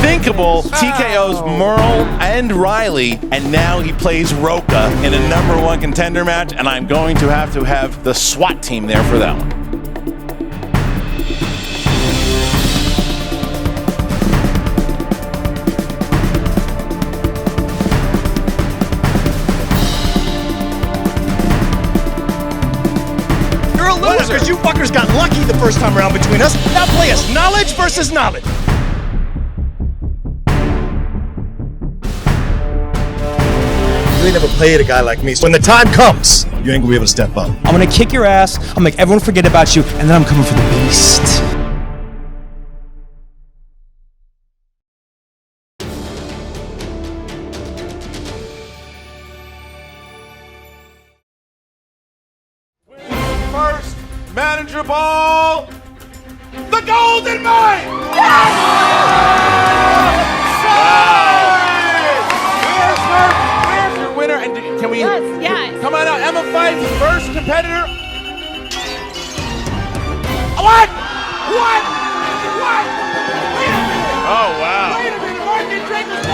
unthinkable TKO's Merle and Riley, and now he plays Roca in a #1 contender match, and I'm going to have the SWAT team there for that one. Because you fuckers got lucky the first time around between us. Now play us knowledge versus knowledge. You ain't never played a guy like me, so when the time comes, you ain't gonna be able to step up. I'm gonna kick your ass, I'll make everyone forget about you, and then I'm coming for the beast. First manager ball, the Golden Mine! Yes! Where's your winner? And can we? Yes. Come on out, Emma Fyfe's first competitor. What? Wait a minute! Oh wow! Wait a minute, Marc Andreyko's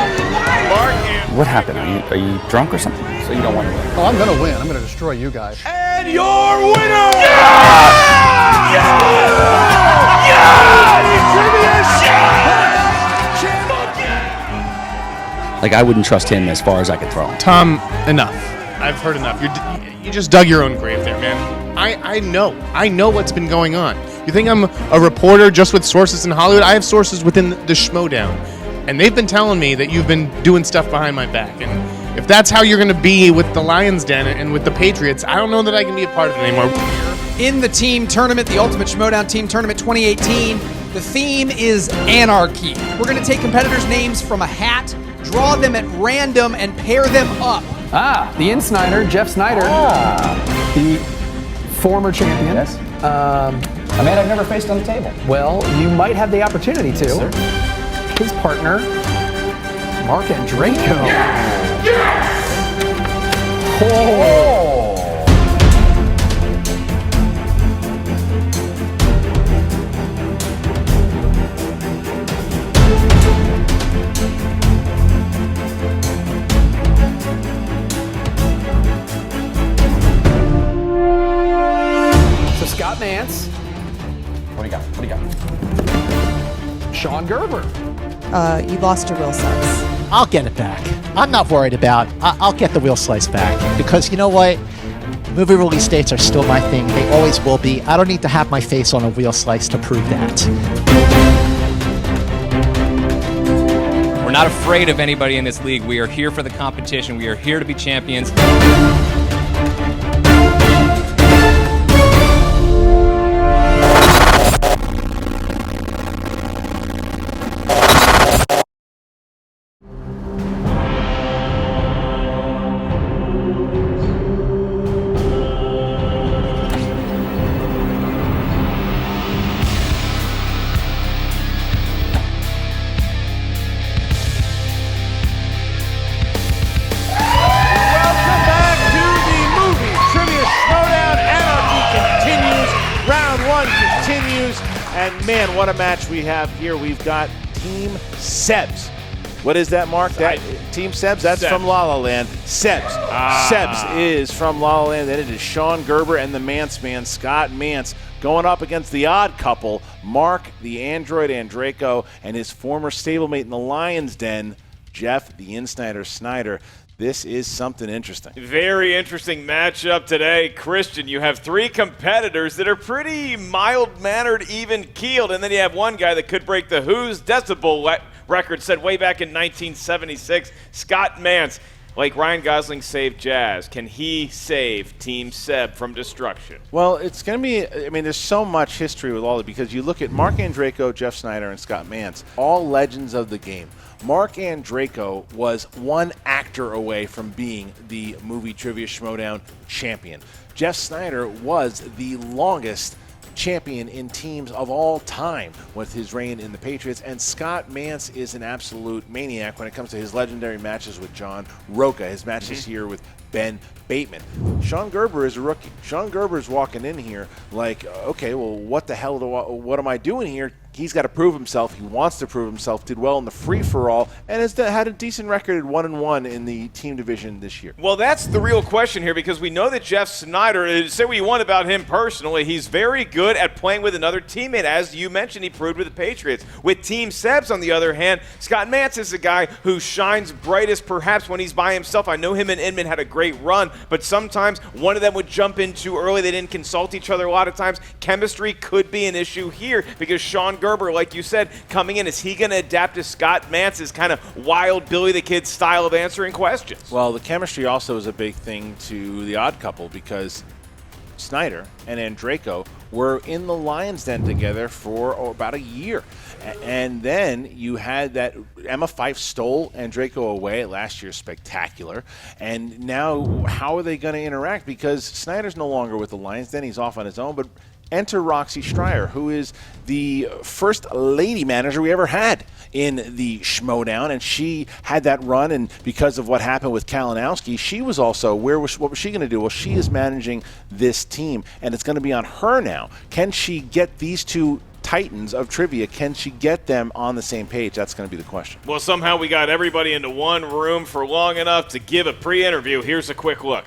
Marc. What happened? Are you drunk or something? So you don't want to win? Oh, I'm gonna win. I'm gonna destroy you guys. And your winner! Like, I wouldn't trust him as far as I could throw him. Tom, enough. I've heard enough. You just dug your own grave there, man. I know what's been going on. You think I'm a reporter just with sources in Hollywood? I have sources within the Schmoedown, and they've been telling me that you've been doing stuff behind my back. And if that's how you're going to be with the Lions Den and with the Patriots, I don't know that I can be a part of it anymore. In the team tournament, the Ultimate Schmoedown Team Tournament 2018, the theme is Anarchy. We're going to take competitors' names from a hat, draw them at random, and pair them up. The Sneider, Jeff Sneider, the former champion. Yes. A man I've never faced on the table. Well, you might have the opportunity to. Yes, sir. His partner, Marc Andreyko. Oh! So Scott Mantz. What do you got? Sean Gerber. You lost your wheel size. I'll get it back. I'm not worried about. I'll get the wheel slice back because you know what? Movie release dates are still my thing. They always will be. I don't need to have my face on a wheel slice to prove that. We're not afraid of anybody in this league. We are here for the competition. We are here to be champions. And man, what a match we have here. We've got Team Sebs. What is that, Marc? That Team Sebs? That's Sebs. from La La Land. Sebs. Sebs is from La La Land. And it is Sean Gerber and the Mantz man, Scott Mantz, going up against the odd couple, Marc, the android Andreyko, and his former stablemate in the Lions Den, Jeff, the Sneider. This is something interesting. Very interesting matchup today. Christian, you have three competitors that are pretty mild-mannered, even-keeled, and then you have one guy that could break the Who's decibel record set way back in 1976, Scott Mantz. Like Ryan Gosling saved Jazz, can he save Team Seb from destruction? Well, it's going to be, I mean, there's so much history with all of it because you look at Marc Andreyko, Jeff Sneider, and Scott Mantz, all legends of the game. Marc Andreyko was one actor away from being the Movie Trivia Schmoedown champion. Jeff Sneider was the longest champion in teams of all time with his reign in the Patriots, and Scott Mantz is an absolute maniac when it comes to his legendary matches with John Roca, his matches here with Ben Bateman. Sean Gerber is a rookie. Sean Gerber is walking in here like, okay, well, what the hell what am I doing here? He's got to prove himself. He wants to prove himself. Did well in the free-for-all and has had a decent record at 1-1 in the team division this year. Well, that's the real question here because we know that Jeff Sneider, say what you want about him personally, he's very good at playing with another teammate. As you mentioned, he proved with the Patriots. With Team Sebs, on the other hand, Scott Mantz is a guy who shines brightest perhaps when he's by himself. I know him and Inman had a great run, but sometimes one of them would jump in too early. They didn't consult each other a lot of times. Chemistry could be an issue here because Sean Gerber, like you said, coming in, is he going to adapt to Scott Mantz's kind of wild Billy the Kid style of answering questions? Well, the chemistry also is a big thing to the Odd Couple because Sneider and Andreyko were in the Lions Den together for about a year. And then you had that Emma Fyfe stole Andreyko away at last year's Spectacular. And now how are they going to interact? Because Snyder's no longer with the Lions Den. He's off on his own. But enter Roxy Stryer, who is the first lady manager we ever had in the Schmoedown, and she had that run, and because of what happened with Kalinowski, she was also, what was she going to do? Well, she is managing this team, and it's going to be on her now. Can she get these two titans of trivia, can she get them on the same page? That's going to be the question. Well, somehow we got everybody into one room for long enough to give a pre-interview. Here's a quick look.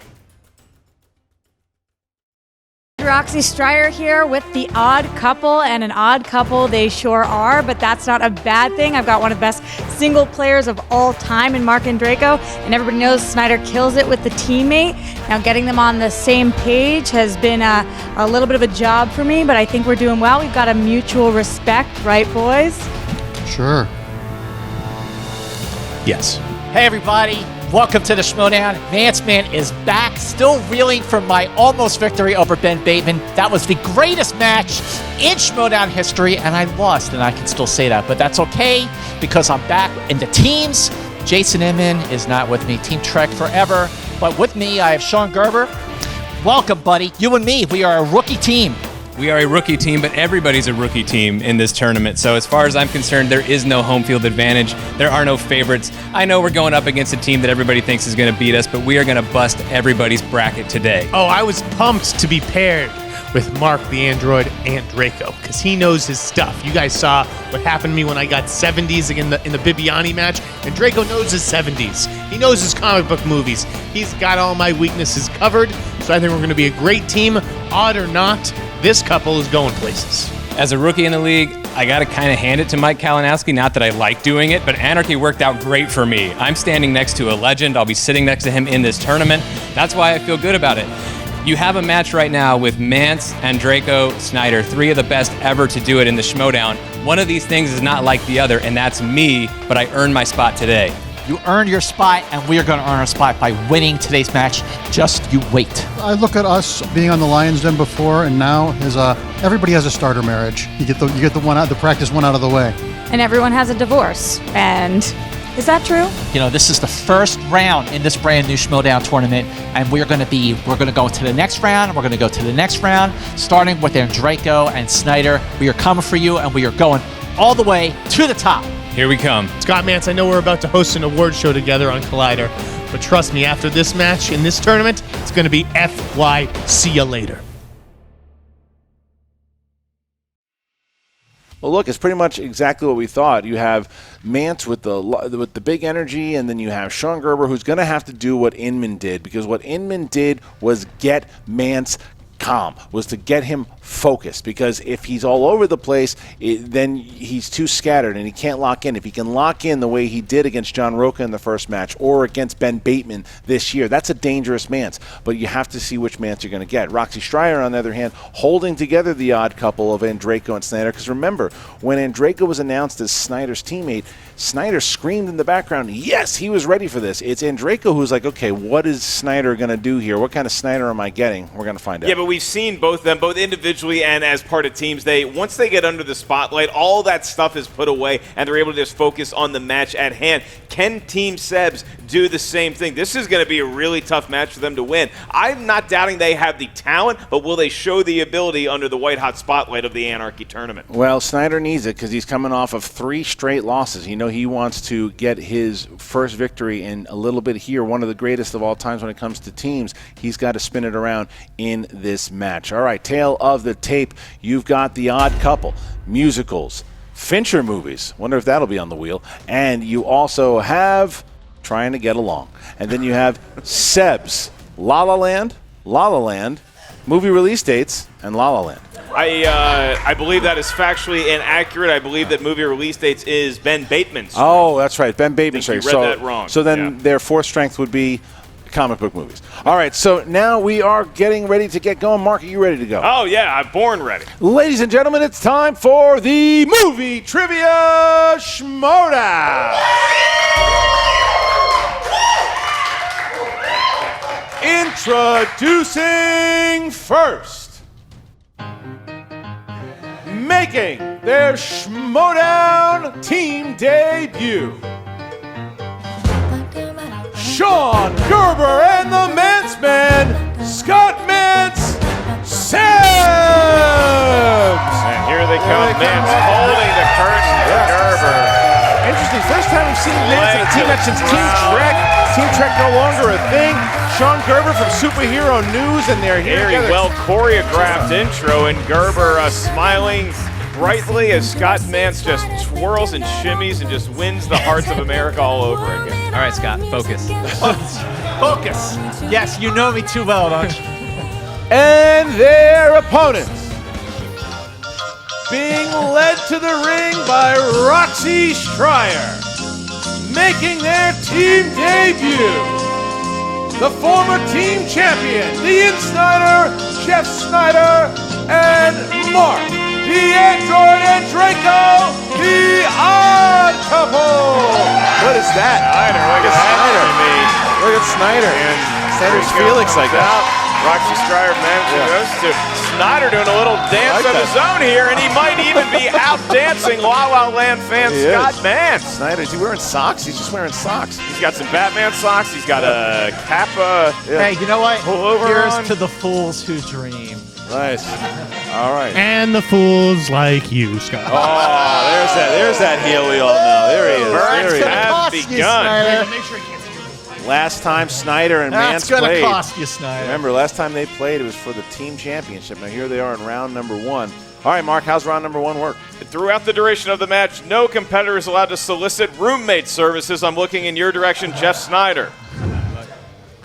Roxy Stryer here with the Odd Couple, and an odd couple they sure are, but that's not a bad thing. I've got one of the best single players of all time in Marc Andreyko, and everybody knows Sneider kills it with the teammate. Now getting them on the same page has been a little bit of a job for me, but I think we're doing well. We've got a mutual respect, right boys? Sure. Yes. Hey everybody, welcome to the Schmoedown. Mantz Man is back, still reeling from my almost victory over Ben Bateman. That was the greatest match in Schmoedown history, and I lost, and I can still say that, but that's okay, because I'm back in the teams. Jason Inman is not with me, Team Trek forever, but with me I have Sean Gerber. Welcome, buddy. You and me, we are a rookie team. We are a rookie team, but everybody's a rookie team in this tournament. So as far as I'm concerned, there is no home field advantage. There are no favorites. I know we're going up against a team that everybody thinks is going to beat us, but we are going to bust everybody's bracket today. Oh, I was pumped to be paired with Marc the Android Andreyko because he knows his stuff. You guys saw what happened to me when I got 70s in the Bibiani match. Andreyko knows his 70s. He knows his comic book movies. He's got all my weaknesses covered, so I think we're going to be a great team. Odd or not, this couple is going places. As a rookie in the league, I got to kind of hand it to Mike Kalinowski. Not that I like doing it, but Anarchy worked out great for me. I'm standing next to a legend. I'll be sitting next to him in this tournament. That's why I feel good about it. You have a match right now with Mantz, Andreyko, Sneider, three of the best ever to do it in the Schmoedown. One of these things is not like the other, and that's me, but I earned my spot today. You earned your spot, and we are going to earn our spot by winning today's match. Just you wait. I look at us being on the Lions Den before, and now is everybody has a starter marriage. You get the one out, the practice one out of the way. And everyone has a divorce, and is that true? You know, this is the first round in this brand new Schmoedown tournament, and we're going to go to the next round, and we're going to go to the next round, starting with Andreyko and Sneider. We are coming for you, and we are going all the way to the top. Here we come. Scott Mantz, I know we're about to host an award show together on Collider, but trust me, after this match in this tournament, it's going to be FY, see ya later. Well, look, it's pretty much exactly what we thought. You have Mantz with the big energy, and then you have Sean Gerber, who's going to have to do what Inman did, because what Inman did was get Mantz calm, was to get him focused, because if he's all over the place, then he's too scattered and he can't lock in. If he can lock in the way he did against John Roca in the first match or against Ben Bateman this year, that's a dangerous Mantz, but you have to see which Mantz you're going to get. Roxy Stryer, on the other hand, holding together the odd couple of Andreyko and Sneider, because remember, when Andreyko was announced as Snyder's teammate, Sneider screamed in the background, yes, he was ready for this. It's Andreyko who's like, okay, what is Sneider going to do here? What kind of Sneider am I getting? We're going to find out. Yeah, but we've seen both of them, both individually and as part of teams. Once they get under the spotlight, all that stuff is put away, and they're able to just focus on the match at hand. Can Team Sebs do the same thing? This is going to be a really tough match for them to win. I'm not doubting they have the talent, but will they show the ability under the white-hot spotlight of the Anarchy tournament? Well, Sneider needs it because he's coming off of 3 straight losses. You know, he wants to get his first victory in a little bit here, one of the greatest of all times when it comes to teams. He's got to spin it around in this match. All right, tail of the tape, you've got the odd couple, musicals, Fincher movies. Wonder if that'll be on the wheel. And you also have Trying to Get Along. And then you have Seb's La La Land, movie release dates, and La La Land. I believe that is factually inaccurate. I believe that movie release dates is Ben Bateman's. Oh, that's right. Ben Bateman's. I think you read that wrong. So then their fourth strength would be comic book movies. All right, so now we are getting ready to get going. Mark, are you ready to go? Oh, yeah, I'm born ready. Ladies and gentlemen, it's time for the Movie Trivia Schmoedown. Introducing first, making their Schmoedown team debut, Sean Gerber and the Mantz Man, Scott Mantz, Sebs. And here they come, Mantz holding the curtain for Gerber. Interesting, first time we've seen Mantz in a team match since Team Trek. Team Trek no longer a thing. Sean Gerber from Superhero News, and they're here Very together. well choreographed intro, and Gerber smiling brightly as Scott Mantz just twirls and shimmies and just wins the hearts of America all over again. All right, Scott, focus. Focus. Yes, you know me too well, don't you? And their opponents, being led to the ring by Roxy Stryer, making their team debut, the former team champion, the Insider, Jeff Sneider, and Marc, the Android and Draco, the Odd Couple. What is that? Sneider, look at Sneider. Look at Sneider. And Snyder's Felix like that. Roxy Stryer goes to Sneider doing a little dance of his own here, and he might even be out dancing La La Land fan Scott Mantz. Snyder, is he wearing socks? He's just wearing socks. He's got some Batman socks. He's got a Kappa. Hey, you know what? Pullover Here's on. to the fools who dream. Nice. All right. And the fools like you, Scott. Oh, there's that heel we all know. There he is. Burns There he is. have begun. Make sure he can't. Last time Sneider and That's Mantz gonna played. cost you, Sneider. Remember, last time they played, it was for the team championship. Now here they are in round number 1. All right, Mark, how's round number 1 work? Throughout the duration of the match, no competitor is allowed to solicit roommate services. I'm looking in your direction, Jeff Sneider.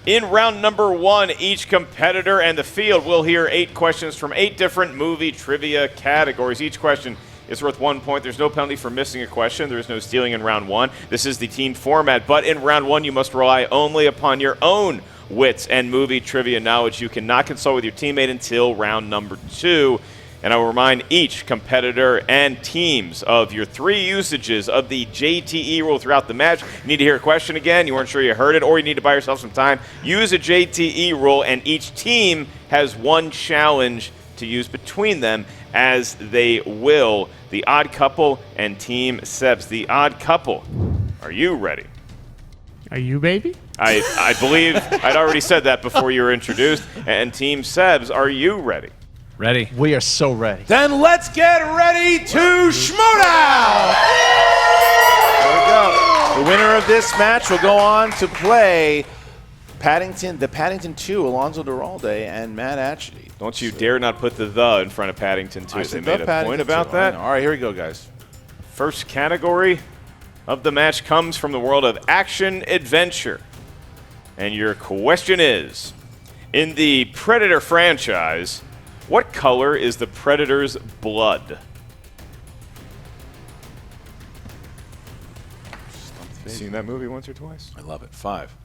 In round number 1, each competitor and the field will hear 8 questions from 8 different movie trivia categories. Each question is worth 1 point. There's no penalty for missing a question. There is no stealing in round 1. This is the team format, but in round 1, you must rely only upon your own wits and movie trivia knowledge. You cannot consult with your teammate until round number 2. And I will remind each competitor and teams of your 3 usages of the JTE rule throughout the match. You need to hear a question again, you weren't sure you heard it, or you need to buy yourself some time. Use a JTE rule, and each team has 1 challenge to use between them, as they will the Odd Couple and Team Sebs. The Odd Couple, are you ready? Are you, baby? I believe I'd already said that before you were introduced. And Team Sebs, are you ready? Ready. We are so ready. Then let's get ready to Schmoedown! There we go. The winner of this match will go on to play the Paddington 2, Alonzo Duralde and Matt Atchity. Don't you dare not put the in front of Paddington 2. They made a point about that. All right, here we go, guys. First category of the match comes from the world of action-adventure. And your question is, in the Predator franchise, what color is the Predator's blood? Seen that movie once or twice? I love it. 5,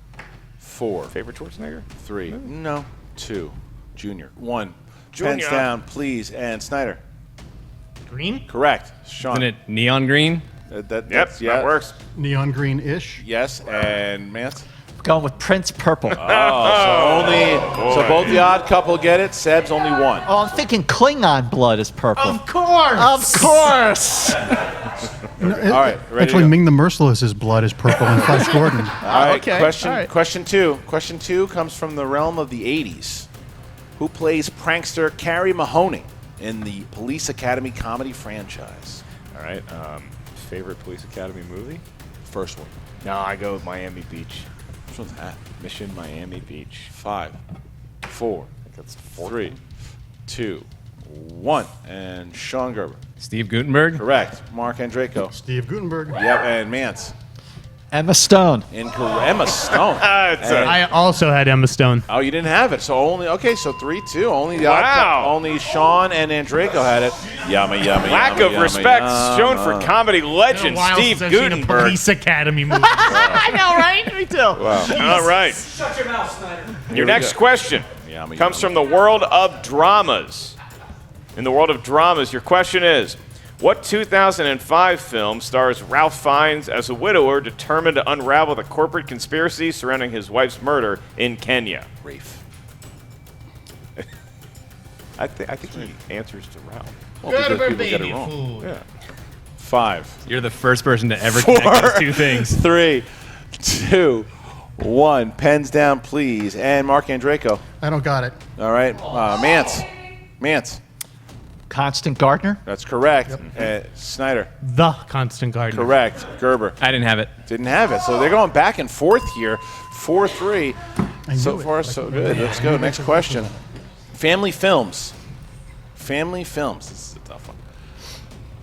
4. Favorite Schwarzenegger? 3. No. 2. Junior. 1. Junior. Pens down, please. And Sneider. Green? Correct. Sean. Isn't it neon green? That works. Neon green-ish. Yes, and Mantz? Going with Prince Purple. So both the Odd Couple get it. Seb's only 1. Oh, I'm thinking Klingon blood is purple. Of course! Of course! All right, ready Actually, to go. Ming the Merciless's blood is purple in Flash Gordon. All right, Okay, question, all right. question 2. Question 2 comes from the realm of the 80s. Who plays prankster Carrie Mahoney in the Police Academy comedy franchise? All right. Favorite Police Academy movie? First one. No, I go with Miami Beach. Which one's that? Mission Miami Beach. 5, 4, I think that's the fourth 3, one. 2, 1. And Sean Gerber. Steve Gutenberg. Correct. Marc Andreyko. Steve Gutenberg. Yep. And Mantz. Emma Stone. Incorrect. Emma Stone. I also had Emma Stone. Oh, you didn't have it. So only, okay, so 3-2. Only Wow. only Sean and Andreyko had it. Yummy. Lack of respect shown for comedy legend Steve Gutenberg. Police Academy movie. I know, right? Me too. Wow. All right. Shut your mouth, Snyder. Your next question comes from the world of dramas. In the world of dramas, your question is, what 2005 film stars Ralph Fiennes as a widower determined to unravel the corporate conspiracy surrounding his wife's murder in Kenya? Rafe. I think he answers to Ralph. Well, because people get it wrong. Yeah. 5. You're the first person to ever connect those two things. 3, 2, 1. Pens down, please. And Marc Andreyko. I don't got it. All right. Mantz. Constant Gardner. That's correct. Sneider. The Constant Gardener. Correct. Gerber. I didn't have it. Didn't have it. So they're going back and forth here. 4-3. So far, so good. Let's go. Next question. Family films. Family films. This is a tough one.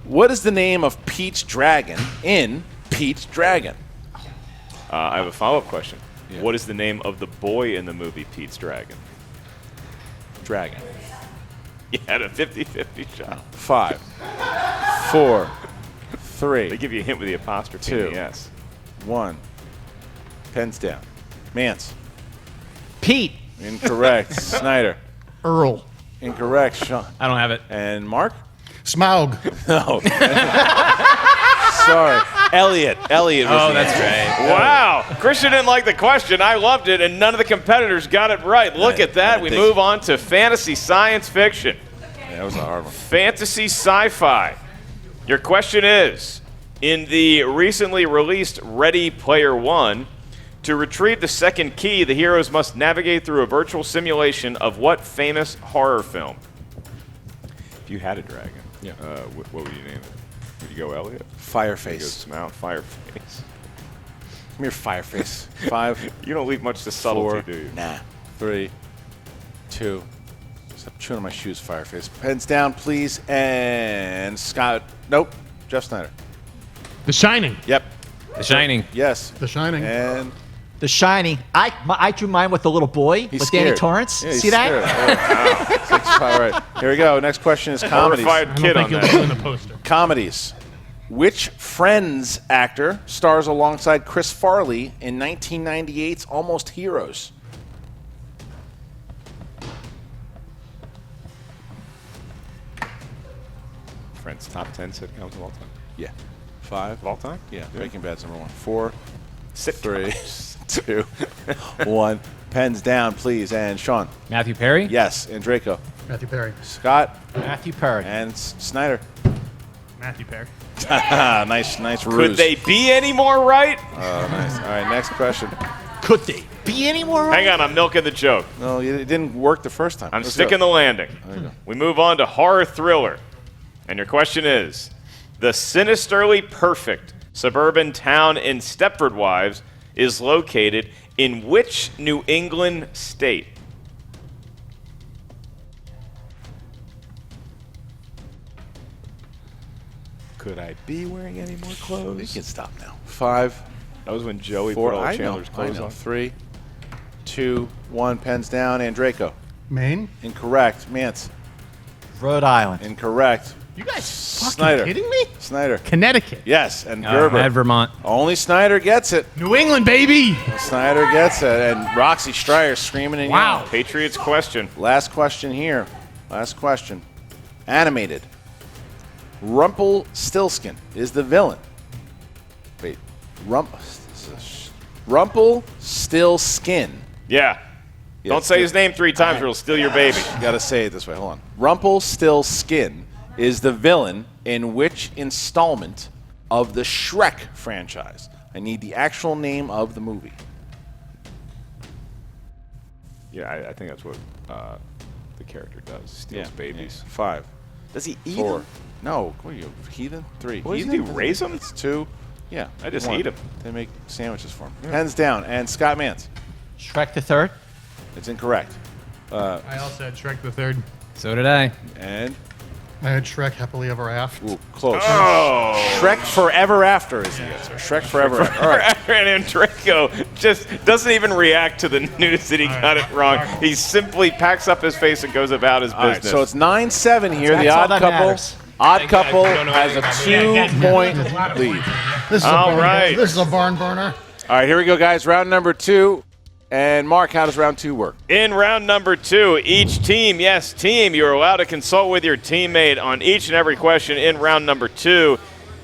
What is the name of Pete's Dragon in Pete's Dragon? I have a follow-up question. Yeah. What is the name of the boy in the movie Pete's Dragon? Dragon. You had a 50-50 shot. 5, 4, 3. They give you a hint with the apostrophe. 2. Yes. 1. Pens down. Mantz. Pete. Incorrect. Sneider. Earl. Incorrect. Sean. I don't have it. And Marc? Smaug. No. Sorry. Elliot. Oh, that's right. Wow. Christian didn't like the question. I loved it, and none of the competitors got it right. Look at that. We move on to fantasy science fiction. Yeah, that was a hard one. Fantasy sci-fi. Your question is, in the recently released Ready Player One, to retrieve the second key, the heroes must navigate through a virtual simulation of what famous horror film? If you had a dragon, what would you name it? Would you go Elliot? Fireface. Go Smout, Fireface. Come here, Fireface. 5. You don't leave much to subtlety, 4, do you? Nah. 3, 2. Stop chewing on my shoes, Fireface. Pens down, please. And Scott. Nope. Jeff Sneider. The Shining. Yep. The Shining. Yes. The Shining. And The Shining. I drew mine with the little boy with Danny Torrance. Yeah, he's See that? scared. Oh, wow. All right. Here we go. Next question is comedies. Horrified kid on that. In the poster. Comedies. Which Friends actor stars alongside Chris Farley in 1998's Almost Heroes? Friends top 10 sitcoms of all time. Yeah. 5. Of all time? Yeah. Breaking Bad's number 1. 4, Sitcoms. 3, 2, 1. Pens down, please. And Sean. Matthew Perry. Yes. And Draco. Matthew Perry. Scott. Matthew Perry. And Sneider. Matthew Perry. nice ruse. Could they be any more right? Oh, nice. All right, next question. Could they be any more? Hang on, I'm milking the joke. No, it didn't work the first time. I'm Let's sticking go. the landing. There you go. We move on to horror thriller. And your question is, the sinisterly perfect suburban town in Stepford Wives is located in which New England state? Could I be wearing any more You clothes? can stop now. 5, That was when Joey 4. put all I Chandler's know. clothes on. 3, 2, 1. Pens down. And Draco. Maine. Incorrect. Mantz. Rhode Island. Incorrect. You guys fucking Sneider. kidding me? Sneider. Connecticut. Yes. And Gerber. I had Vermont. Only Sneider gets it. New England, baby. Snyder gets it. And Roxy Stryer screaming and Wow. yelling. Patriots question. Last question here. Last question. Animated. Rumpelstiltskin is the villain. Wait. Rumpelstiltskin. Yeah. Yes, Don't say his name 3 times or he'll steal your baby. You gotta say it this way. Hold on. Rumpelstiltskin is the villain in which installment of the Shrek franchise? I need the actual name of the movie. Yeah, I think that's what the character does. Steals babies. 5. Does he eat 4. them? No. What are you, heathen? 3. What does he do, raise them? It's 2. Yeah. I just 1. eat them. They make sandwiches for him. Pens down. And Scott Mantz. Shrek the Third. It's incorrect. I also had Shrek the Third. So did I. And I had Shrek Happily Ever After. ooh, close. Oh. Shrek Forever After is the answer. Shrek Forever After. All right. And Andreyko just doesn't even react to the news that he got it wrong. He simply packs up his face and goes about his All right, business. so it's 9-7 here. That's The all odd that couple. matters. Odd couple don't know has a anything 2-point lead. This is All a barn, right. This is a barn burner. All right, here we go, guys. Round number 2. And Mark, how does round 2 work? In round number 2, each team, yes, team, you're allowed to consult with your teammate on each and every question in round number 2.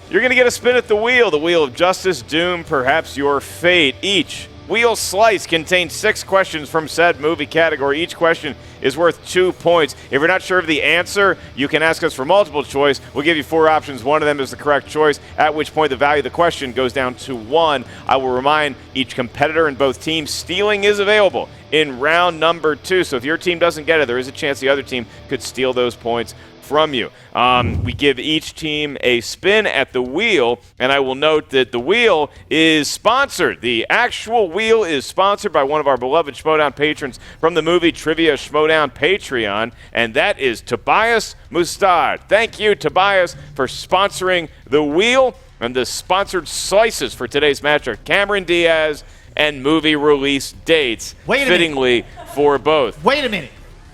You're going to get a spin at the wheel of justice, doom, perhaps your fate. Each wheel slice contains 6 questions from said movie category. Each question is worth 2 points. If you're not sure of the answer, you can ask us for multiple choice. We'll give you 4 options. One of them is the correct choice, at which point the value of the question goes down to 1. I will remind each competitor in both teams stealing is available in round number 2. So if your team doesn't get it, there is a chance the other team could steal those points from you. We give each team a spin at the wheel, and I will note that the wheel is sponsored. The actual wheel is sponsored by one of our beloved Schmoedown patrons from the Movie Trivia Schmoedown Patreon, and that is Tobias Mustard. Thank you, Tobias, for sponsoring the wheel. And the sponsored slices for today's match are Cameron Diaz and movie release dates, Wait a fittingly for both. Wait a minute.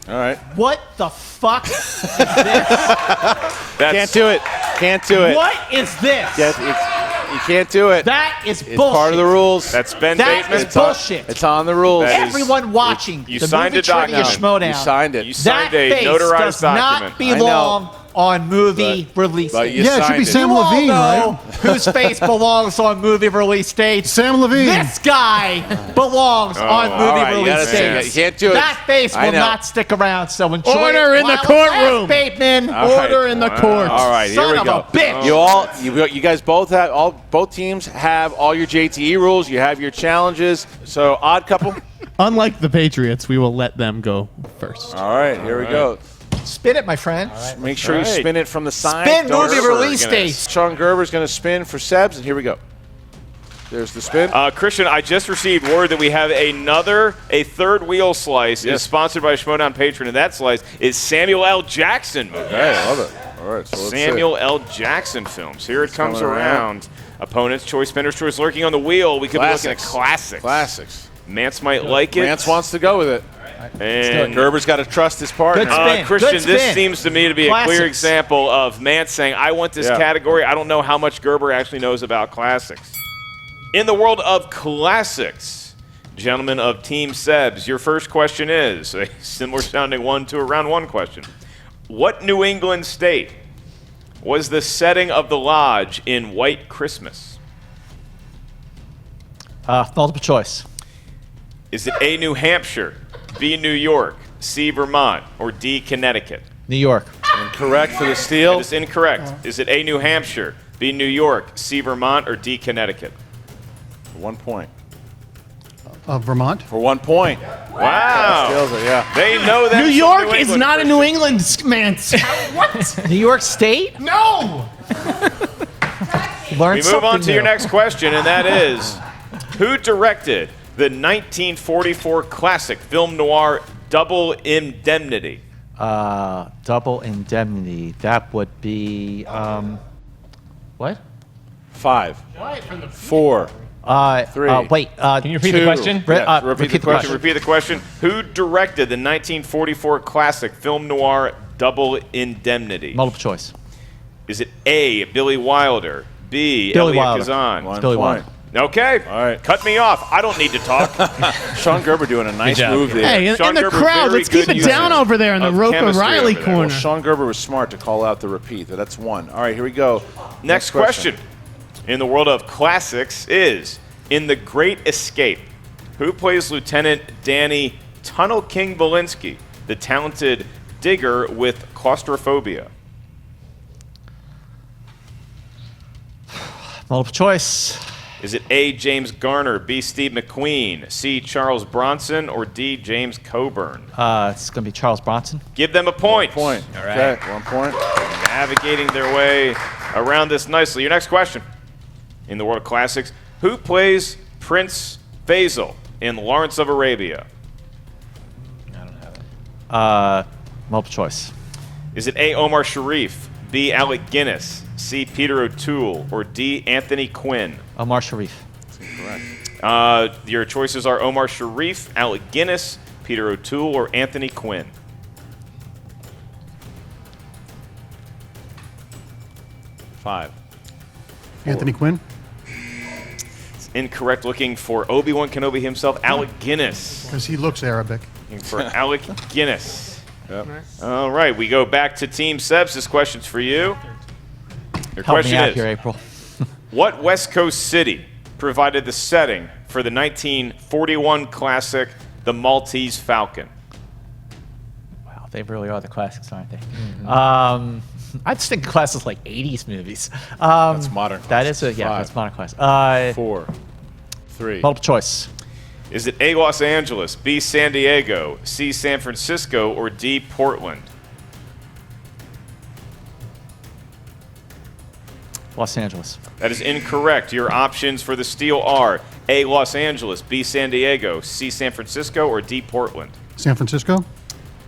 All right. What the fuck is this? Can't do it. Can't do it. What is this? You can't do it. That is It's bullshit. part of the rules. That's Ben That Bateman. is bullshit. It's on the rules. That is- Everyone watching you the signed Movie a document. Trivia Schmoedown. You signed it. You signed that a face notarized does document. not belong on movie release but dates. you Yeah, it should be signed Sam You all Levine, know right? whose face belongs on movie release dates. Sam Levine. This guy belongs on all movie right, you release gotta say dates. it. You can't do it. That face I will know. not stick around. So enjoy Order it in the while it courtroom. lasts, Bateman. All right. Order in the court. All right, here Son we of go. a bitch. You guys both have both teams have all your JTE rules. You have your challenges. So odd couple. Unlike the Patriots, we will let them go first. All right, here we go. Spin it, my friend. Make sure you All right. spin it from the side. Spin Don't- movie release gonna- dates. Sean Gerber's going to spin for Sebs, and here we go. There's the spin. Christian, I just received word that we have a third wheel slice is sponsored by a Schmoedown patron, and that slice is Samuel L. Jackson movie. Okay, I love it. All right, so let's see. Samuel L. Jackson films. Here it comes coming around. Opponent's choice, spinner's choice, lurking on the wheel. We could be looking at Classics. classics. Mantz might like it. Mance wants to go with it. And Gerber's got to trust his partner. Good spin. Christian, Good this spin. seems to me to be a Classics. clear example of Mantz saying, I want this Yeah. category. I don't know how much Gerber actually knows about classics. In the world of classics, gentlemen of Team Sebs, your first question is a similar sounding one to a round 1 question. What New England state was the setting of the lodge in White Christmas? Multiple choice. Is it A, New Hampshire, B, New York, C, Vermont, or D, Connecticut? New York. Incorrect for the steal. That is incorrect. Is it A, New Hampshire, B, New York, C, Vermont, or D, Connecticut? For 1 point. Vermont. For 1 point. Wow. Steals it, yeah. They know that. New York is not a New England man. What? New York State? No. Learn We move on something to your new. next question, and that is, who directed the 1944 classic film noir Double Indemnity? Double Indemnity. That would be what? 5, 4, 3. Wait. Can you repeat the 2. question? Yes, repeat the question. Repeat the question. Who directed the 1944 classic film noir Double Indemnity? Multiple choice. Is it A, Billy Wilder, B, Billy Elliot Wilder. Kazan? 1 Billy point. Wilder. Okay. All right. Cut me off. I don't need to talk. Sean Gerber doing a nice job. move there. Hey, Sean in the Gerber, crowd, very let's keep good it down user over there in the of Roke chemistry O'Reilly over there. corner. Sean Gerber was smart to call out the repeat. That's 1. All right, here we go. Next question in the world of classics is, in The Great Escape, who plays Lieutenant Danny Tunnel King Belinsky, the talented digger with claustrophobia? Multiple choice. Is it A, James Garner, B, Steve McQueen, C, Charles Bronson, or D, James Coburn? It's gonna be Charles Bronson. Give them a point. 1 point. All right. Okay, 1 point. Navigating their way around this nicely. Your next question in the world of classics, who plays Prince Faisal in Lawrence of Arabia? Multiple choice. Is it A, Omar Sharif, B, Alec Guinness, C, Peter O'Toole, or D, Anthony Quinn? Omar Sharif. Correct. Your choices are Omar Sharif, Alec Guinness, Peter O'Toole, or Anthony Quinn. 5. Anthony Quinn. It's incorrect. Looking for Obi-Wan Kenobi himself, Alec Guinness. Because he looks Arabic. Looking for Alec Guinness. Yep. All right, we go back to Team Sebs. This question's for you. Your Help question me out is, here, April. what West Coast city provided the setting for the 1941 classic, The Maltese Falcon? Wow, they really are the classics, aren't they? I just think classics like 80s movies. That's modern That is classics. a, yeah, 5, that's modern classic. 4, 3. Multiple choice. Is it A, Los Angeles, B, San Diego, C, San Francisco, or D, Portland? Los Angeles. That is incorrect. Your options for the steal are A, Los Angeles, B, San Diego, C, San Francisco, or D, Portland. San Francisco.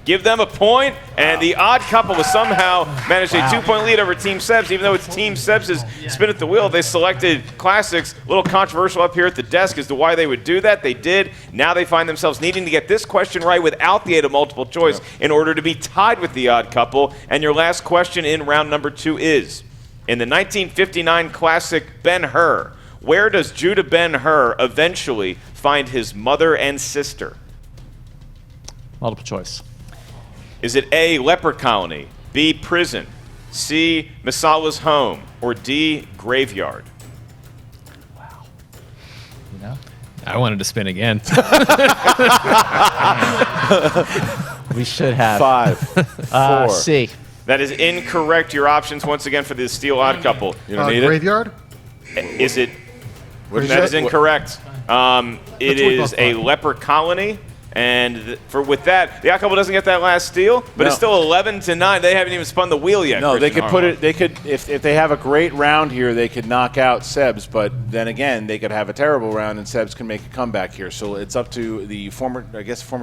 Give them a point, and the odd couple has somehow managed a 2-point lead over Team Sebs. Even though it's Team Sebs' spin at the wheel, they selected classics. A little controversial up here at the desk as to why they would do that. They did. Now they find themselves needing to get this question right without the aid of multiple choice in order to be tied with the odd couple. And your last question in round number 2 is, in the 1959 classic Ben-Hur, where does Judah Ben-Hur eventually find his mother and sister? Multiple choice. Is it A, leper colony, B, prison, C, Masala's home, or D, graveyard? Wow. You know? I wanted to spin again. We should have. 5, 4. C. That is incorrect. Your options once again for the steel odd couple. You don't need Graveyard. Is it? What is That that? is incorrect. It is a leper colony. And with that, the odd couple doesn't get that last steal, but it's still 11-9. They haven't even spun the wheel yet. No, they Christian could put Harlow. it. They could if they have a great round here, they could knock out Sebs. But then again, they could have a terrible round, and Sebs can make a comeback here. So it's up to the former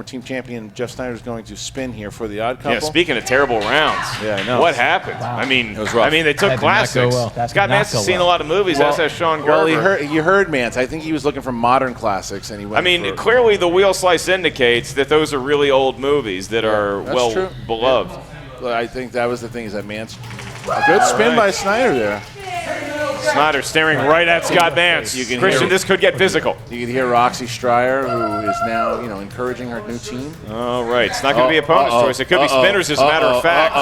team champion Jeff Sneider is going to spin here for the odd couple. Yeah, speaking of terrible rounds, Yeah, I know. what happened? Wow. I mean, It was rough. they took That did not go classics. well. That Scott did not Mantz has go seen well. a lot of movies, as has Sean Gerber. Well, you heard Mantz. I think he was looking for modern classics, and he went. I mean, for, clearly the wheel slice indicates that those are really old movies that are that's well true. beloved. Yeah. I think that was the thing, is that Mantz. A good spin by Sneider there. Sneider staring right at Scott Mantz. You can Christian, hear- this could get physical. You can hear Roxy Stryer, who is now encouraging her new team. All right, it's not going to be opponent's choice. It could be Spinner's, as a matter of fact.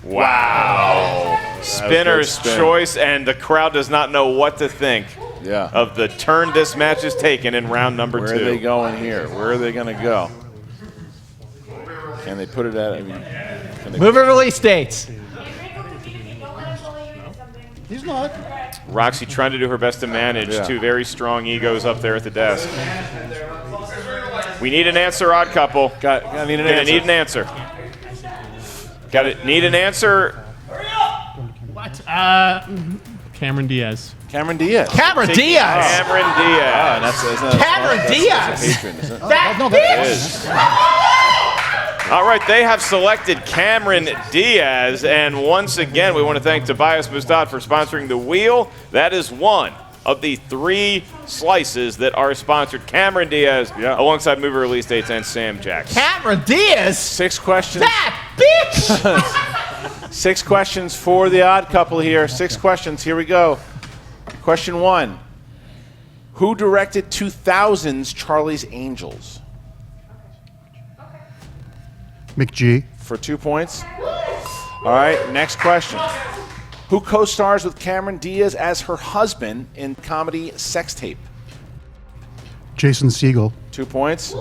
Wow. Spinner's spin. choice, and the crowd does not know what to think of the turn this match has taken in round number 2. Where are they going here? Where are they going to go? Can they put it at? Movie release dates. He's not. Roxy trying to do her best to manage two very strong egos up there at the desk. We need an answer, odd couple. Got need an Gonna answer. need an answer. Got it. Need an answer. What? Cameron Diaz. Cameron Diaz. Cameron Diaz. Cameron Diaz. Cameron Diaz. That's a patron, isn't it? That bitch. All right, they have selected Cameron Diaz, and once again, we want to thank Tobias Mustad for sponsoring the wheel. That is one of the 3 slices that are sponsored. Cameron Diaz, alongside movie release dates, and Sam Jackson. Cameron Diaz. 6 questions. That bitch. 6 questions for the odd couple here. 6 questions. Here we go. Question 1. Who directed 2000's Charlie's Angels? McGee. For 2 points. All right, next question. Who co-stars with Cameron Diaz as her husband in comedy Sex Tape? Jason Segel. 2 points.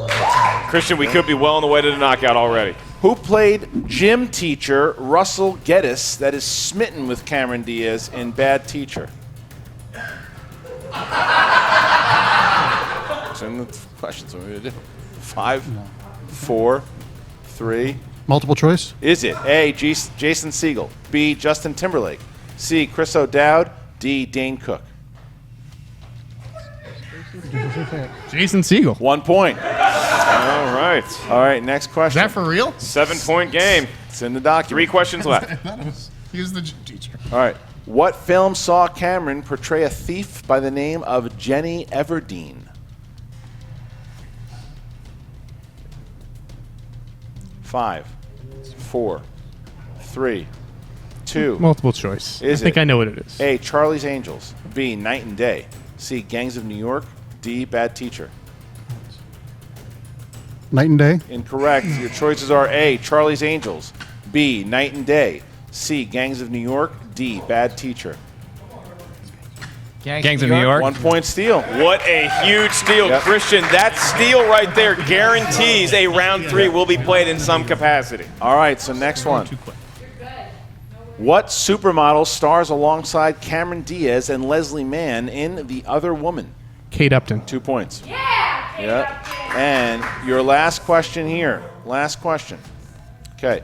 Christian, we could be well on the way to the knockout already. Who played gym teacher Russell Geddes that is smitten with Cameron Diaz in Bad Teacher? It's in the questions. What are we going to do? 5, 4, 3. Multiple choice. Is it A, Jason Segel, B, Justin Timberlake, C, Chris O'Dowd, D, Dane Cook? Jason Segel. 1 point. All right. All right, next question. Is that for real? 7-point game. It's in the document. 3 questions left. He was the teacher. All right. What film saw Cameron portray a thief by the name of Jenny Everdeen? 5, 4, 3, 2. Multiple choice. I think I know what it is. A, Charlie's Angels. B, Night and Day. C, Gangs of New York. D, Bad Teacher. Night and Day. Incorrect. Your choices are A, Charlie's Angels. B, Night and Day. C, Gangs of New York. D, Bad Teacher. Gangs of New York. 1 point steal. What a huge steal, Yep. Christian. That steal right there guarantees a round 3 will be played in some capacity. All right, so next one. What supermodel stars alongside Cameron Diaz and Leslie Mann in The Other Woman? Kate Upton. 2 points. Yeah. And your last question here. Last question. Okay.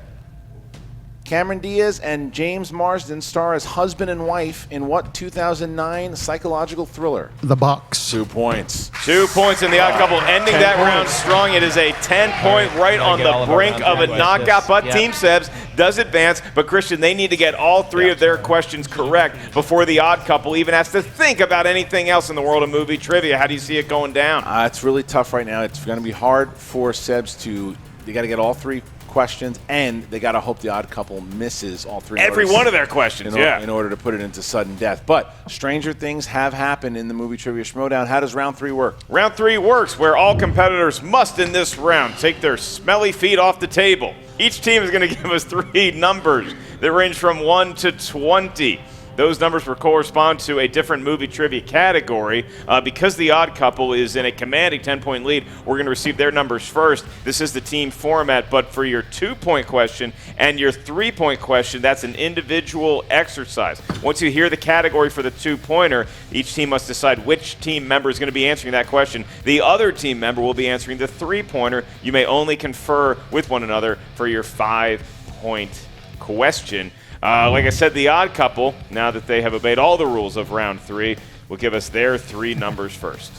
Cameron Diaz and James Marsden star as husband and wife in what 2009 psychological thriller? The Box. 2 points. 2 points in the odd couple, ending 10 that points. round strong. It is a 10-point right on the brink of a knockout, but Team Sebs does advance. But Christian, they need to get all 3 of their questions correct before the odd couple even has to think about anything else in the world of movie trivia. How do you see it going down? It's really tough right now. It's going to be hard for Sebs to. They got to get all 3 questions, and they got to hope the odd couple misses all 3. Every one of their questions, in order to put it into sudden death. But stranger things have happened in the Movie Trivia Schmoedown. How does round 3 work? Round 3 works where all competitors must, in this round, take their smelly feet off the table. Each team is going to give us 3 numbers that range from 1 to 20. Those numbers will correspond to a different movie trivia category. Because the odd couple is in a commanding 10-point lead, we're going to receive their numbers first. This is the team format, but for your 2-point question and your 3-point question, that's an individual exercise. Once you hear the category for the 2-pointer, each team must decide which team member is going to be answering that question. The other team member will be answering the 3-pointer. You may only confer with one another for your 5-point question. Like I said, the odd couple, now that they have obeyed all the rules of round 3, will give us their 3 numbers first.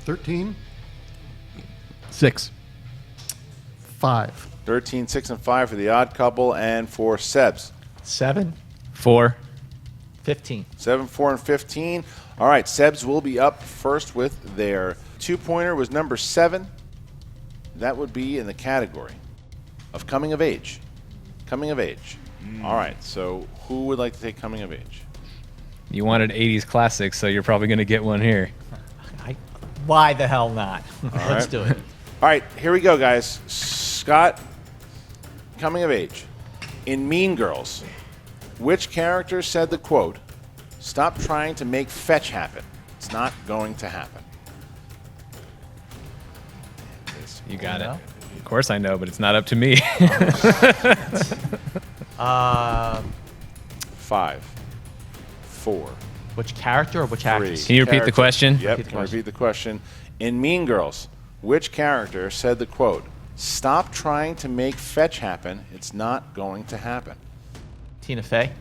13. 6. 5. 13, 6, and 5 for the odd couple, and for Sebs. 7, 4. 15. 7, 4, and 15. All right, Sebs will be up first with their 2-pointer was number 7. That would be in the category of coming of age. Coming of age. All right, so who would like to take coming of age? You wanted 80s classics, so you're probably going to get one here. Why the hell not? Let's do it. All right, here we go, guys. Scott, coming of age. In Mean Girls, which character said the quote, "Stop trying to make fetch happen. It's not going to happen"? You got it. Of course I know, but it's not up to me. 5, 4. Which character or which actress? Can you repeat the question? Yep, can repeat the question. In Mean Girls, which character said the quote, "Stop trying to make fetch happen. It's not going to happen"? Tina Fey.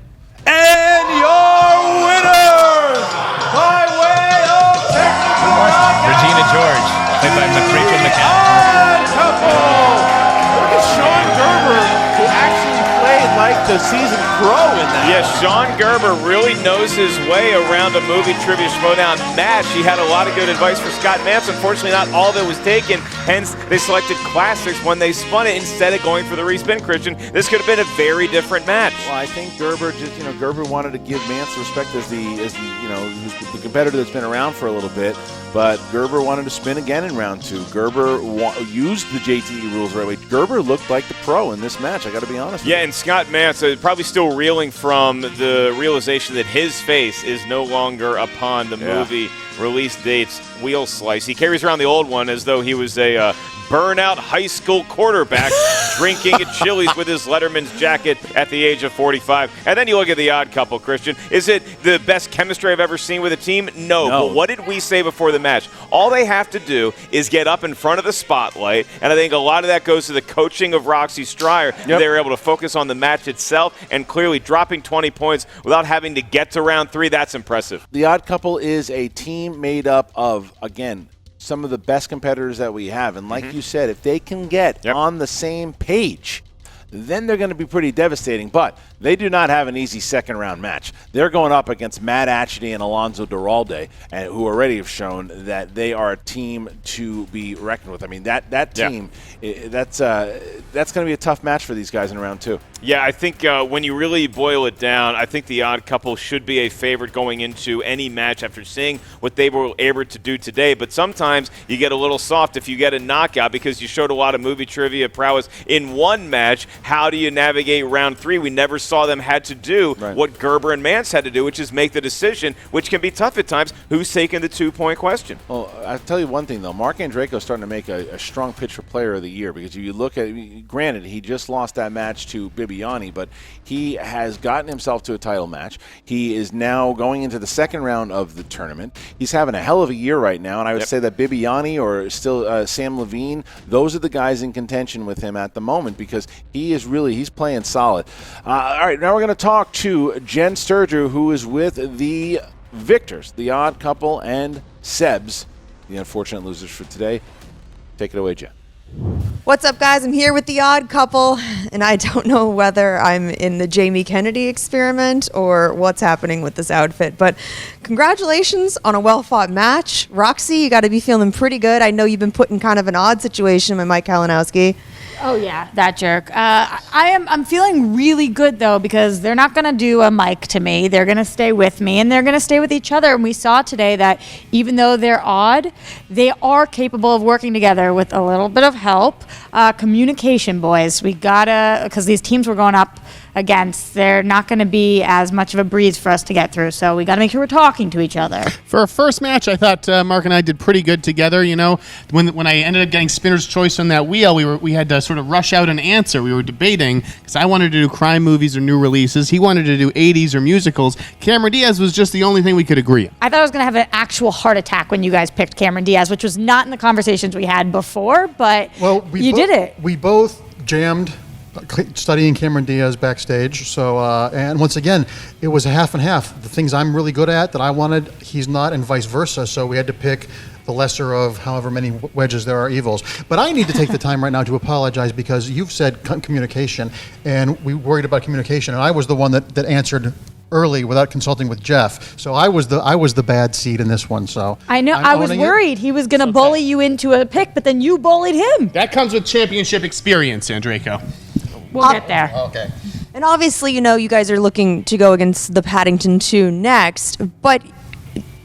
And your winners by way of technical Regina George, played by Rachel McAdams. Look at Sean Gerber, who actually played like the seasoned pro in that. Yes, Sean Gerber really knows his way around a Movie Trivia Schmoedown match. He had a lot of good advice for Scott Mantz. Unfortunately, not all that was taken. Hence, they selected classics when they spun it instead of going for the respin. Christian, this could have been a very different match. Well, I think Gerber Gerber wanted to give Mantz respect as the competitor that's been around for a little bit. But Gerber wanted to spin again in round 2. Gerber used the JTE rules right away. Gerber looked like the pro in this match, I got to be honest with you. Yeah, and Scott Mantz probably still reeling from the realization that his face is no longer upon the movie release date's wheel slice. He carries around the old one as though he was a burnout high school quarterback drinking at Chili's with his Letterman's jacket at the age of 45. And then you look at the odd couple, Christian. Is it the best chemistry I've ever seen with a team? No. But what did we say before the match? All they have to do is get up in front of the spotlight, and I think a lot of that goes to the coaching of Roxy Stryer. Yep. They were able to focus on the match itself, and clearly dropping 20 points without having to get to round 3, that's impressive. The odd couple is a team made up of, again, some of the best competitors that we have. And like you said, if they can get on the same page, then they're going to be pretty devastating. But they do not have an easy second-round match. They're going up against Matt Atchity and Alonso Duralde, and who already have shown that they are a team to be reckoned with. I mean, that team, that's going to be a tough match for these guys in round 2. Yeah, I think when you really boil it down, I think the Odd Couple should be a favorite going into any match after seeing what they were able to do today. But sometimes you get a little soft if you get a knockout because you showed a lot of movie trivia prowess in one match. How do you navigate round 3? We never saw them had to do what Gerber and Mantz had to do, which is make the decision, which can be tough at times. Who's taking the 2-point question? Well, I'll tell you one thing, though. Marc Andreyko is starting to make a strong pitch for player of the year because you look at, granted, he just lost that match to Bibiani, but he has gotten himself to a title match. He is now going into the second round of the tournament. He's having a hell of a year right now, and I would say that Bibiani or still Sam Levine, those are the guys in contention with him at the moment because he's playing solid. All right, now we're going to talk to Jen Sturger, who is with the victors, the Odd Couple and Sebs, the unfortunate losers for today. Take it away, Jen. What's up, guys? I'm here with the Odd Couple, and I don't know whether I'm in the Jamie Kennedy experiment or what's happening with this outfit, but congratulations on a well-fought match. Roxy, you got to be feeling pretty good. I know you've been put in kind of an odd situation with Mike Kalinowski. Oh yeah, that jerk. I'm feeling really good though because they're not gonna do a mic to me. They're gonna stay with me and they're gonna stay with each other. And we saw today that even though they're odd, they are capable of working together with a little bit of help. Communication, boys. We gotta, because these teams we're going up against, they're not going to be as much of a breeze for us to get through. So we got to make sure we're talking to each other. For a first match, I thought Mark and I did pretty good together. You know, when I ended up getting Spinner's Choice on that wheel, we had to sort of rush out an answer. We were debating because I wanted to do crime movies or new releases. He wanted to do 80s or musicals. Cameron Diaz was just the only thing we could agree on. I thought I was going to have an actual heart attack when you guys picked Cameron Diaz, which was not in the conversations we had before, but you did it. We both jammed studying Cameron Diaz backstage. So, and once again, it was a half and half. The things I'm really good at that I wanted, he's not, and vice versa. So we had to pick the lesser of however many wedges there are evils. But I need to take the time right now to apologize because you've said communication, and we worried about communication, and I was the one that answered early without consulting with Jeff. So I was the bad seed in this one. So I know. I was worried he was going to bully you into a pick, but then you bullied him. That comes with championship experience, Andreyko. We'll get there. Okay. And obviously, you know, you guys are looking to go against the Paddington 2 next, but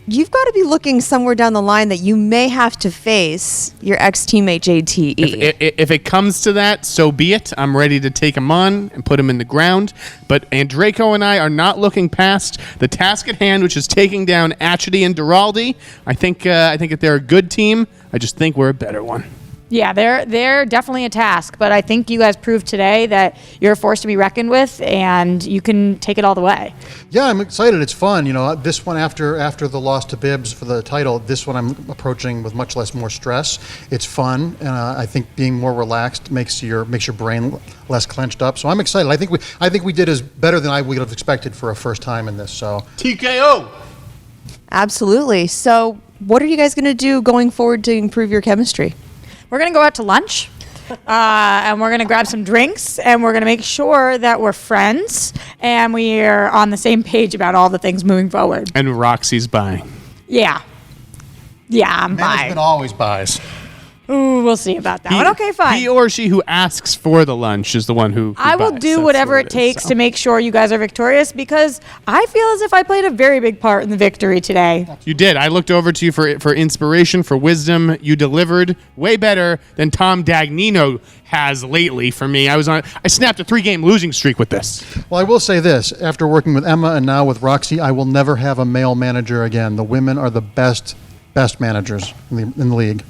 you've got to be looking somewhere down the line that you may have to face your ex-teammate JTE. If it comes to that, so be it. I'm ready to take him on and put him in the ground. But Andreyko and I are not looking past the task at hand, which is taking down Atchity and Duralde. I think that they're a good team. I just think we're a better one. Yeah, they're definitely a task, but I think you guys proved today that you're a force to be reckoned with, and you can take it all the way. Yeah, I'm excited. It's fun. You know, this one after the loss to Bibbs for the title, this one I'm approaching with much more stress. It's fun, and I think being more relaxed makes your brain less clenched up. So I'm excited. I think we did as better than I would have expected for a first time in this. So TKO. Absolutely. So what are you guys going to do going forward to improve your chemistry? We're going to go out to lunch, and we're going to grab some drinks, and we're going to make sure that we're friends, and we are on the same page about all the things moving forward. And Roxy's buying. Yeah. Yeah, I'm buying. Management always buys. Ooh, we'll see about that one. Okay, fine. He or she who asks for the lunch is the one who I will buys. do That's whatever what it takes to make sure you guys are victorious because I feel as if I played a very big part in the victory today. You did. I looked over to you for inspiration, for wisdom. You delivered way better than Tom Dagnino has lately for me. I snapped a 3-game losing streak with this. Well, I will say this. After working with Emma and now with Roxy, I will never have a male manager again. The women are the best managers in the league.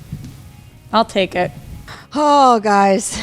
I'll take it. Oh, guys.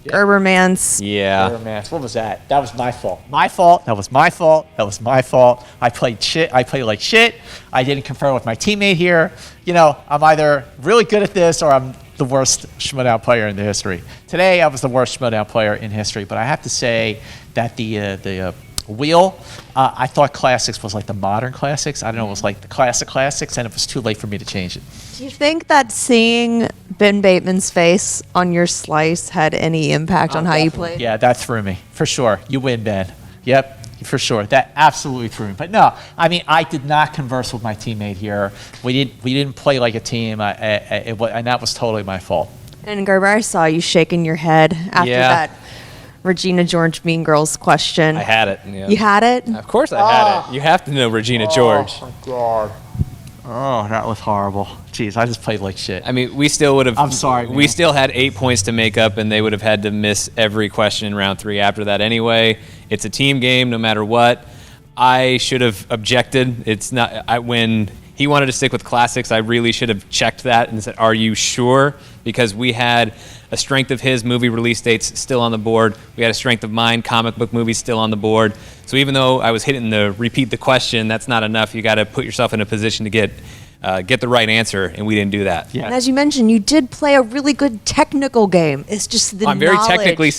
Gerber Mantz. Yeah. Gerber Mantz. What was that? That was my fault. My fault. That was my fault. That was my fault. I played shit. I played like shit. I didn't confer with my teammate here. You know, I'm either really good at this or I'm the worst Schmoedown player in the history. Today, I was the worst Schmoedown player in history, but I have to say that the wheel. I thought classics was like the modern classics. I don't know, it was like the classics, and it was too late for me to change it. Do you think that seeing Ben Bateman's face on your slice had any impact on how you played? Yeah, that threw me, for sure. You win, Ben. Yep, for sure. That absolutely threw me. But no, I mean, I did not converse with my teammate here. We didn't play like a team, and that was totally my fault. And Gerber, I saw you shaking your head after that Regina George Mean Girls question. I had it. Yeah. You had it? Of course I had it. You have to know Regina George. Oh, my God. Oh, that was horrible. Jeez, I just played like shit. I mean, we still would have. I'm sorry, man. We still had 8 points to make up, and they would have had to miss every question in round 3 after that anyway. It's a team game, no matter what. I should have objected. It's not. When he wanted to stick with classics, I really should have checked that and said, "Are you sure?" Because we had a strength of his movie release dates still on the board. We had a strength of mine, comic book movies still on the board. So even though I was hitting the repeat the question, that's not enough. You got to put yourself in a position to get the right answer, and we didn't do that. And as you mentioned, you did play a really good technical game. It's just the I'm very knowledge. technically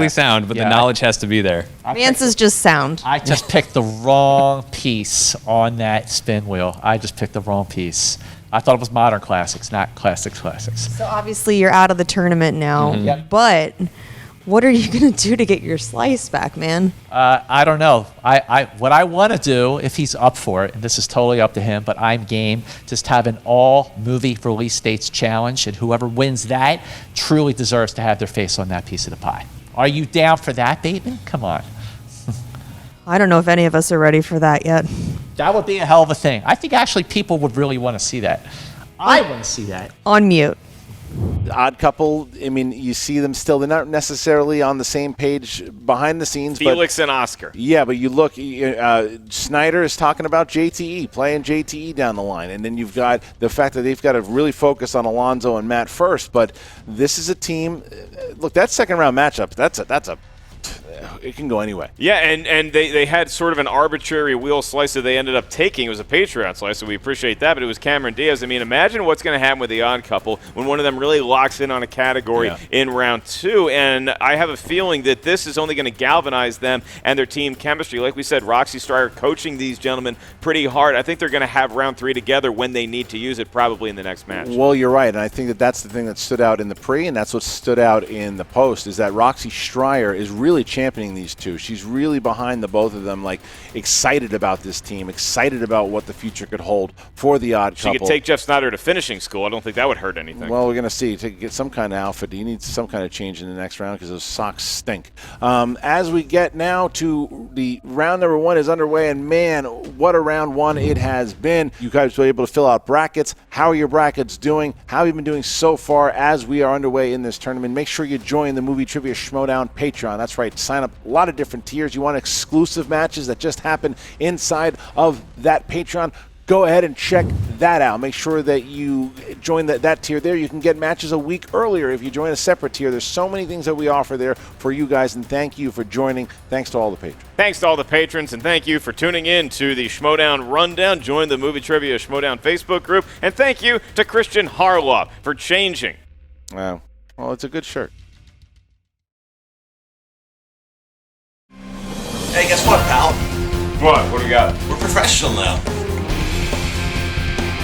sound, but the knowledge has to be there. Mantz is just sound. I just picked the wrong piece on that spin wheel. I just picked the wrong piece. I thought it was modern classics, not classics. So obviously you're out of the tournament now, Mhm. but what are you going to do to get your slice back, man? I don't know. What I want to do, if he's up for it, and this is totally up to him, but I'm game, just have an all movie release dates challenge, and whoever wins that truly deserves to have their face on that piece of the pie. Are you down for that, Bateman? Come on. I don't know if any of us are ready for that yet. That would be a hell of a thing. I think actually people would really want to see that. I want to see that. On mute. Odd Couple, I mean, you see them still. They're not necessarily on the same page behind the scenes. Felix and Oscar. Yeah, but you look, Sneider is talking about JTE, playing JTE down the line. And then you've got the fact that they've got to really focus on Alonzo and Matt first. But this is a team. Look, that second round matchup, that's a it can go anyway. Yeah, and they had sort of an arbitrary wheel slice that they ended up taking. It was a Patreon slice, so we appreciate that, but it was Cameron Diaz. I mean, imagine what's going to happen with the Odd Couple when one of them really locks in on a category in round 2, and I have a feeling that this is only going to galvanize them and their team chemistry. Like we said, Roxy Stryer coaching these gentlemen pretty hard. I think they're going to have round 3 together when they need to use it, probably in the next match. Well, you're right, and I think that that's the thing that stood out in the pre, and that's what stood out in the post, is that Roxy Stryer is really championing these two. She's really behind the both of them, like excited about this team, excited about what the future could hold for the Odd Couple. She could take Jeff Sneider to finishing school. I don't think that would hurt anything. Well, we're going to see. To get some kind of outfit, you need some kind of change in the next round because those socks stink. As we get now to the round number 1 is underway, and man, what a round 1 it has been. You guys were able to fill out brackets. How are your brackets doing? How have you been doing so far as we are underway in this tournament? Make sure you join the Movie Trivia Schmoedown Patreon. That's right. Sign up. A lot of different tiers. You want exclusive matches that just happen inside of that Patreon, go ahead and check that out. Make sure that you join that tier there. You can get matches a week earlier if you join a separate tier. There's so many things that we offer there for you guys, and thank you for joining. Thanks to all the patrons. Thanks to all the patrons, and thank you for tuning in to the Schmoedown Rundown. Join the Movie Trivia Schmoedown Facebook group, and thank you to Christian Harloff for changing. Well, it's a good shirt. Hey, guess what, pal? What do we got? We're professional now.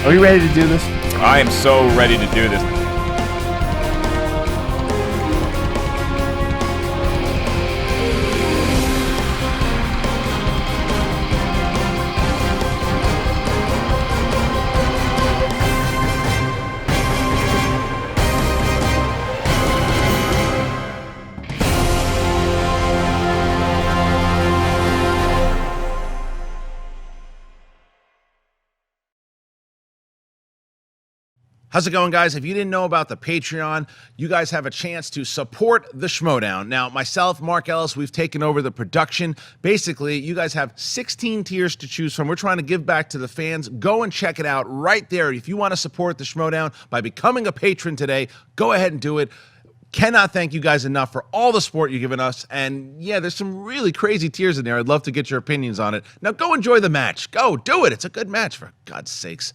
Are you ready to do this? I am so ready to do this. How's it going, guys? If you didn't know about the Patreon, you guys have a chance to support the Schmoedown. Now, myself, Marc Ellis, we've taken over the production. Basically, you guys have 16 tiers to choose from. We're trying to give back to the fans. Go and check it out right there. If you want to support the Schmoedown by becoming a patron today, go ahead and do it. Cannot thank you guys enough for all the support you've given us. And yeah, there's some really crazy tiers in there. I'd love to get your opinions on it. Now go enjoy the match. Go do it. It's a good match, for God's sakes.